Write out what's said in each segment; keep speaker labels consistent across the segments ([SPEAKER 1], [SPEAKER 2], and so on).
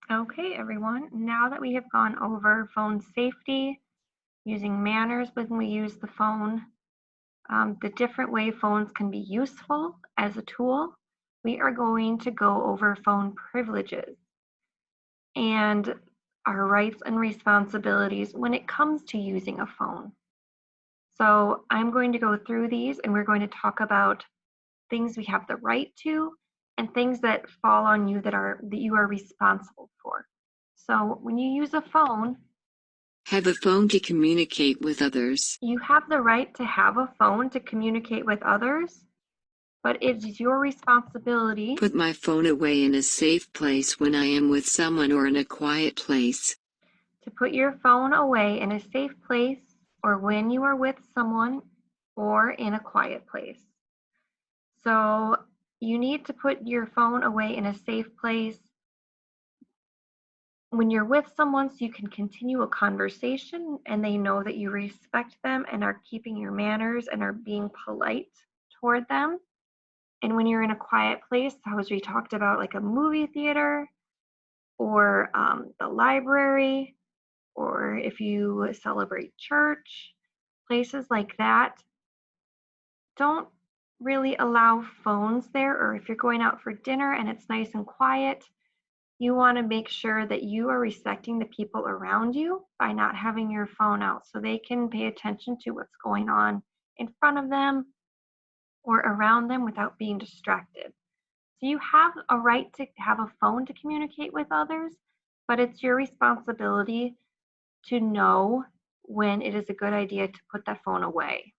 [SPEAKER 1] Okay, everyone, now that we have gone over phone safety, using manners when we use the phone, the different way phones can be useful as a tool, we are going to go over phone privileges and our rights and responsibilities when it comes to using a phone. So I'm going to go through these and we're going to talk about things we have the right to and things that fall on you that you are responsible for. So when you use a phone,
[SPEAKER 2] Have a phone to communicate with others.
[SPEAKER 1] you have the right to have a phone to communicate with others, but it's your responsibility
[SPEAKER 2] Put my phone away in a safe place when I am with someone or in a quiet place.
[SPEAKER 1] to put your phone away in a safe place or when you are with someone or in a quiet place. So you need to put your phone away in a safe place when you're with someone so you can continue a conversation and they know that you respect them and are keeping your manners and are being polite toward them. And when you're in a quiet place, as we talked about, like a movie theater or the library, or if you celebrate church, places like that, don't really allow phones there. Or if you're going out for dinner and it's nice and quiet, you want to make sure that you are respecting the people around you by not having your phone out so they can pay attention to what's going on in front of them or around them without being distracted. So you have a right to have a phone to communicate with others, but it's your responsibility to know when it is a good idea to put that phone away.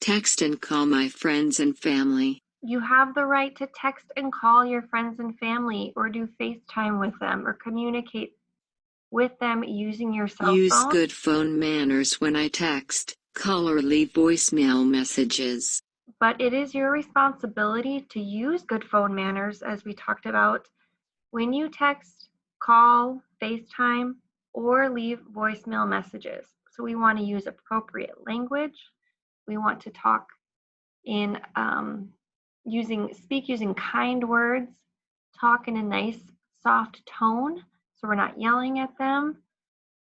[SPEAKER 2] Text and call my friends and family.
[SPEAKER 1] You have the right to text and call your friends and family or do FaceTime with them or communicate with them using your cell
[SPEAKER 2] Use
[SPEAKER 1] phone.
[SPEAKER 2] good phone manners when I text, call or leave voicemail messages.
[SPEAKER 1] But it is your responsibility to use good phone manners, as we talked about, when you text, call, FaceTime, or leave voicemail messages. So we want to use appropriate language. We want to talk in using kind words, talk in a nice, soft tone, so we're not yelling at them,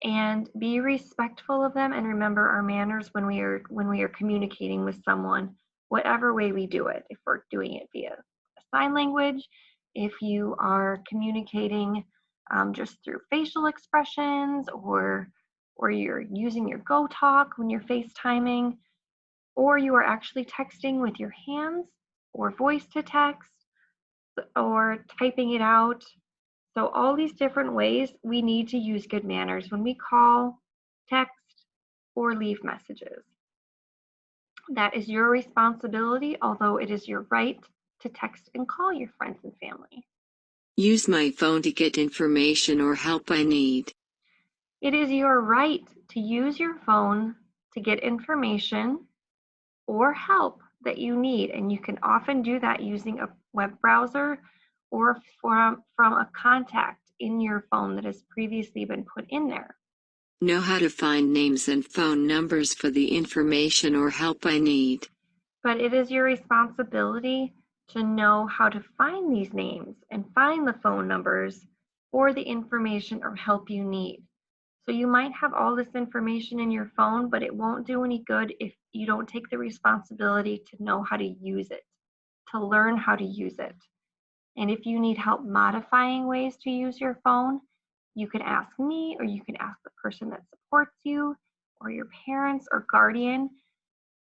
[SPEAKER 1] and be respectful of them and remember our manners when we are communicating with someone, whatever way we do it. If we're doing it via sign language, if you are communicating just through facial expressions, or you're using your go talk when you're FaceTiming, or you are actually texting with your hands or voice to text or typing it out. So all these different ways we need to use good manners when we call, text, or leave messages. That is your responsibility, although it is your right to text and call your friends and family.
[SPEAKER 2] Use my phone to get information or help I need.
[SPEAKER 1] It is your right to use your phone to get information or help that you need, and you can often do that using a web browser or from a contact in your phone that has previously been put in there.
[SPEAKER 2] Know how to find names and phone numbers for the information or help I need.
[SPEAKER 1] But it is your responsibility to know how to find these names and find the phone numbers or the information or help you need. So you might have all this information in your phone, but it won't do any good if you don't take the responsibility to know how to use it, to learn how to use it. And if you need help modifying ways to use your phone, you can ask me or you can ask the person that supports you or your parents or guardian.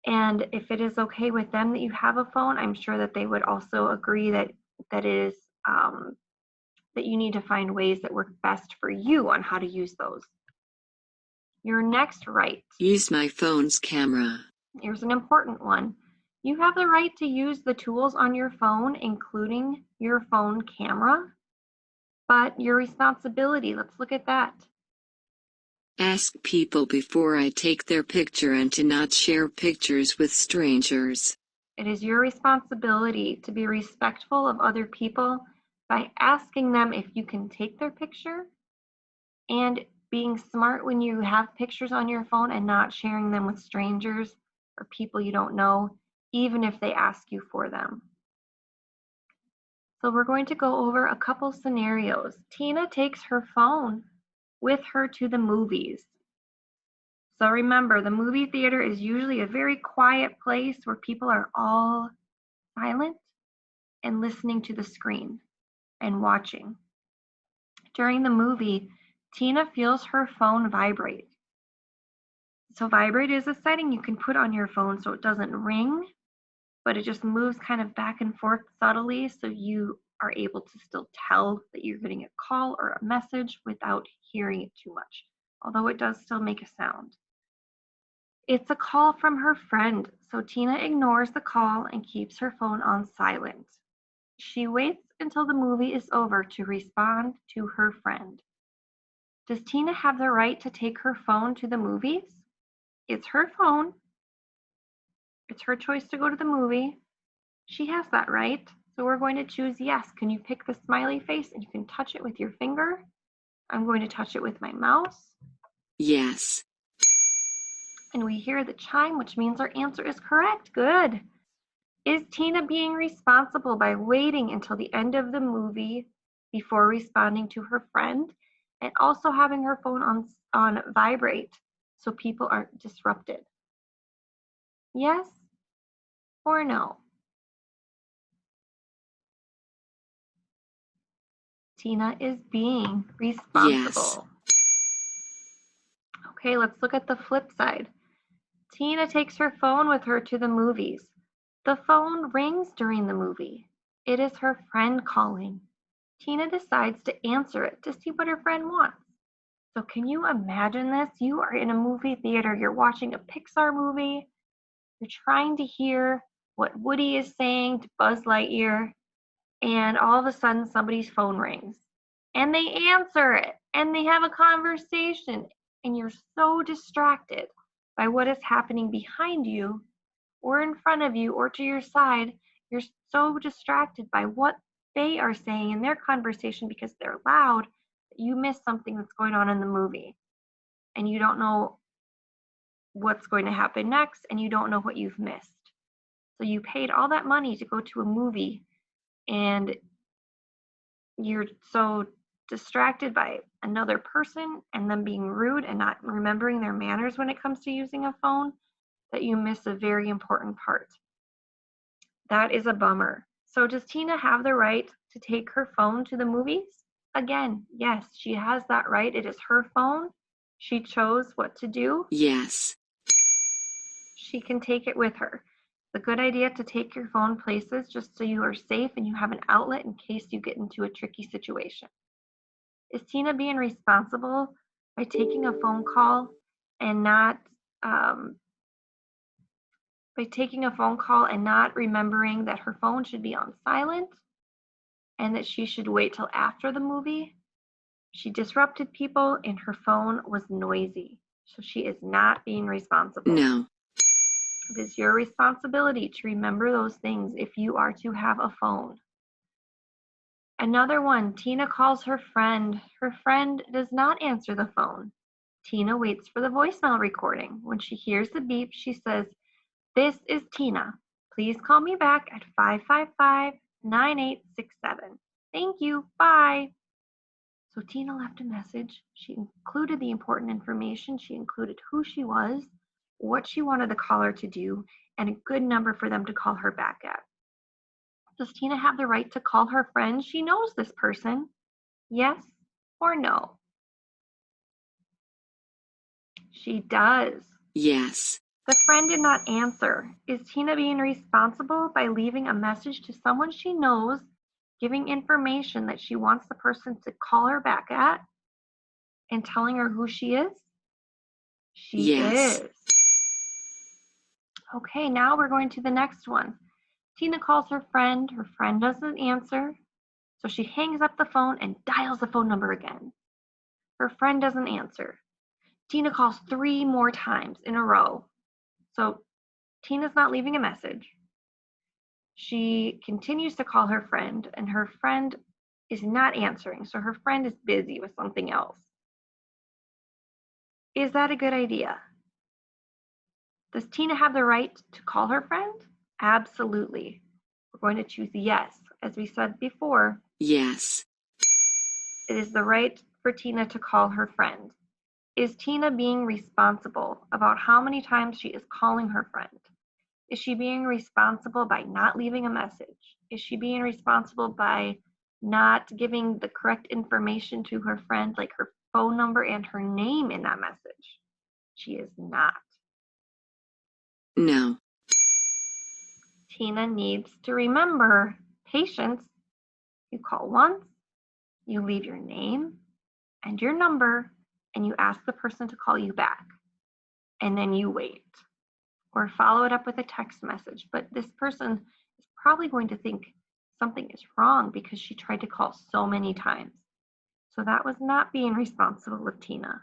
[SPEAKER 1] And if it is okay with them that you have a phone, I'm sure that they would also agree that is that you need to find ways that work best for you on how to use those. Your next right.
[SPEAKER 2] Use my phone's camera.
[SPEAKER 1] Here's an important one. You have the right to use the tools on your phone, including your phone camera, but your responsibility, let's look at that.
[SPEAKER 2] Ask people before I take their picture and to not share pictures with strangers.
[SPEAKER 1] It is your responsibility to be respectful of other people by asking them if you can take their picture and being smart when you have pictures on your phone and not sharing them with strangers or people you don't know, even if they ask you for them. So we're going to go over a couple scenarios. Tina takes her phone with her to the movies. So remember, the movie theater is usually a very quiet place where people are all silent and listening to the screen and watching. During the movie, Tina feels her phone vibrate. So vibrate is a setting you can put on your phone so it doesn't ring, but it just moves kind of back and forth subtly so you are able to still tell that you're getting a call or a message without hearing it too much, although it does still make a sound. It's a call from her friend, so Tina ignores the call and keeps her phone on silent. She waits until the movie is over to respond to her friend. Does Tina have the right to take her phone to the movies? It's her phone. It's her choice to go to the movie. She has that right. So we're going to choose yes. Can you pick the smiley face and you can touch it with your finger? I'm going to touch it with my mouse.
[SPEAKER 2] Yes.
[SPEAKER 1] And we hear the chime, which means our answer is correct. Good. Is Tina being responsible by waiting until the end of the movie before responding to her friend and also having her phone on vibrate so people aren't disrupted? Yes or no? Tina is being
[SPEAKER 2] Yes.
[SPEAKER 1] responsible. Okay, let's look at the flip side. Tina takes her phone with her to the movies. The phone rings during the movie. It is her friend calling. Tina decides to answer it to see what her friend wants. So can you imagine this? You are in a movie theater, you're watching a Pixar movie, you're trying to hear what Woody is saying to Buzz Lightyear, and all of a sudden somebody's phone rings. And they answer it, and they have a conversation, and you're so distracted by what is happening behind you or in front of you or to your side. You're so distracted by what they are saying in their conversation because they're loud that you miss something that's going on in the movie. And you don't know what's going to happen next, and you don't know what you've missed. So you paid all that money to go to a movie, and you're so distracted by another person and them being rude and not remembering their manners when it comes to using a phone that you miss a very important part. That is a bummer. So does Tina have the right to take her phone to the movies? Again, yes, she has that right. It is her phone. She chose what to do.
[SPEAKER 2] Yes.
[SPEAKER 1] She can take it with her. It's a good idea to take your phone places just so you are safe and you have an outlet in case you get into a tricky situation. Is Tina being responsible by taking a phone call and not um, remembering that her phone should be on silent and that she should wait till after the movie? She disrupted people and her phone was noisy, so she is not being responsible.
[SPEAKER 2] No.
[SPEAKER 1] It is your responsibility to remember those things if you are to have a phone. Another one, Tina calls her friend. Her friend does not answer the phone. Tina waits for the voicemail recording. When she hears the beep, she says, "This is Tina. Please call me back at 555-9867. Thank you. Bye." So Tina left a message. She included the important information. She included who she was, what she wanted the caller to do, and a good number for them to call her back at. Does Tina have the right to call her friend? She knows this person. Yes or no? She does.
[SPEAKER 2] Yes.
[SPEAKER 1] The friend did not answer. Is Tina being responsible by leaving a message to someone she knows, giving information that she wants the person to call her back at, and telling her who she is? She
[SPEAKER 2] Yes.
[SPEAKER 1] is. Okay, now we're going to the next one. Tina calls her friend. Her friend doesn't answer, so she hangs up the phone and dials the phone number again. Her friend doesn't answer. Tina calls 3 more times in a row. So Tina's not leaving a message. She continues to call her friend, and her friend is not answering. So her friend is busy with something else. Is that a good idea? Does Tina have the right to call her friend? Absolutely. We're going to choose yes. As we said before,
[SPEAKER 2] Yes.
[SPEAKER 1] it is the right for Tina to call her friend. Is Tina being responsible about how many times she is calling her friend? Is she being responsible by not leaving a message? Is she being responsible by not giving the correct information to her friend, like her phone number and her name in that message? She is not.
[SPEAKER 2] No.
[SPEAKER 1] Tina needs to remember patience. You call once, you leave your name and your number, and you ask the person to call you back. And then you wait or follow it up with a text message. But this person is probably going to think something is wrong because she tried to call so many times. So that was not being responsible of Tina.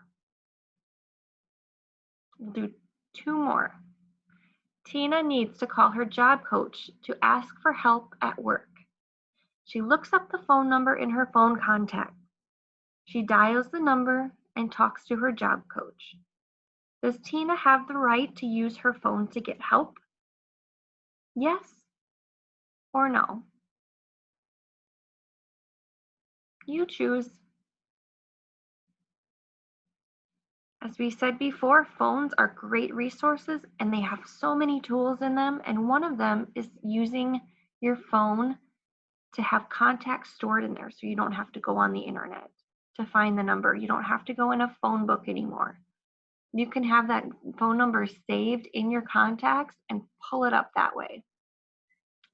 [SPEAKER 1] We'll do two more. Tina needs to call her job coach to ask for help at work. She looks up the phone number in her phone contact. She dials the number and talks to her job coach. Does Tina have the right to use her phone to get help? Yes or no? You choose. As we said before, phones are great resources and they have so many tools in them. And one of them is using your phone to have contacts stored in there so you don't have to go on the internet to find the number. You don't have to go in a phone book anymore. You can have that phone number saved in your contacts and pull it up that way.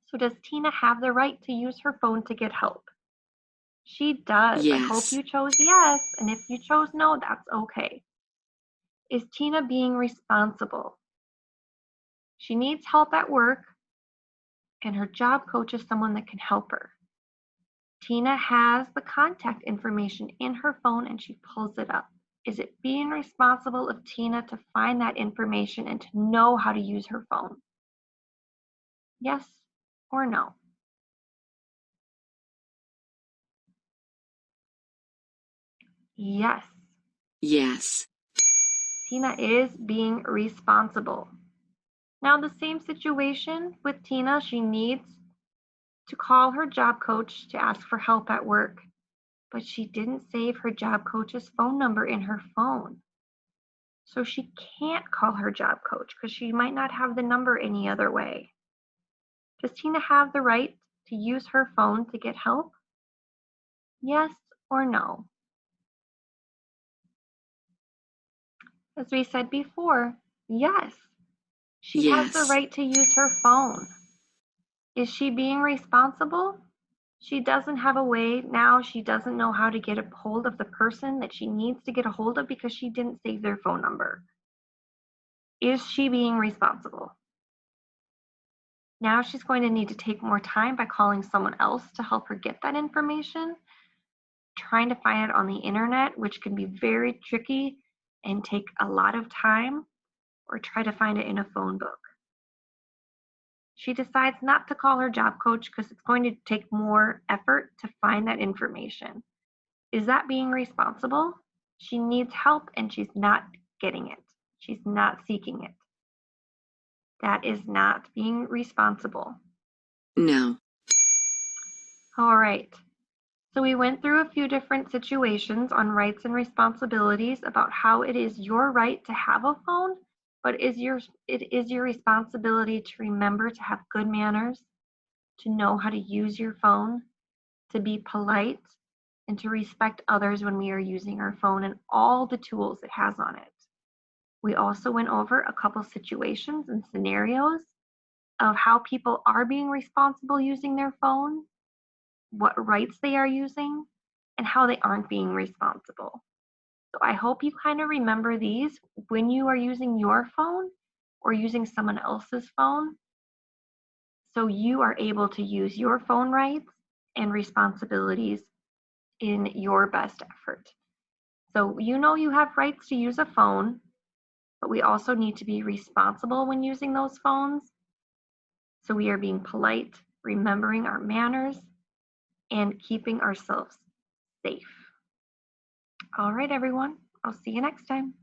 [SPEAKER 1] So does Tina have the right to use her phone to get help? She does. I hope
[SPEAKER 2] Yes.
[SPEAKER 1] you chose yes, and if you chose no, that's okay. Is Tina being responsible? She needs help at work, and her job coach is someone that can help her. Tina has the contact information in her phone and she pulls it up. Is it being responsible of Tina to find that information and to know how to use her phone? Yes or no? Yes,
[SPEAKER 2] Yes.
[SPEAKER 1] Tina is being responsible. Now, the same situation with Tina, she needs to call her job coach to ask for help at work, but she didn't save her job coach's phone number in her phone. So she can't call her job coach because she might not have the number any other way. Does Tina have the right to use her phone to get help? Yes or no? As we said before, yes, she has the
[SPEAKER 2] Yes.
[SPEAKER 1] right to use her phone. Is she being responsible? She doesn't have a way now. She doesn't know how to get a hold of the person that she needs to get a hold of because she didn't save their phone number. Is she being responsible? Now she's going to need to take more time by calling someone else to help her get that information, trying to find it on the internet, which can be very tricky and take a lot of time, or try to find it in a phone book. She decides not to call her job coach because it's going to take more effort to find that information. Is that being responsible? She needs help and she's not getting it. She's not seeking it. That is not being responsible.
[SPEAKER 2] No.
[SPEAKER 1] All right. So we went through a few different situations on rights and responsibilities about how it is your right to have a phone, but it is your responsibility to remember to have good manners, to know how to use your phone, to be polite, and to respect others when we are using our phone and all the tools it has on it. We also went over a couple situations and scenarios of how people are being responsible using their phone, what rights they are using, and how they aren't being responsible. So I hope you kind of remember these when you are using your phone or using someone else's phone, so you are able to use your phone rights and responsibilities in your best effort. So you know you have rights to use a phone, but we also need to be responsible when using those phones. So we are being polite, remembering our manners, and keeping ourselves safe. All right, everyone. I'll see you next time.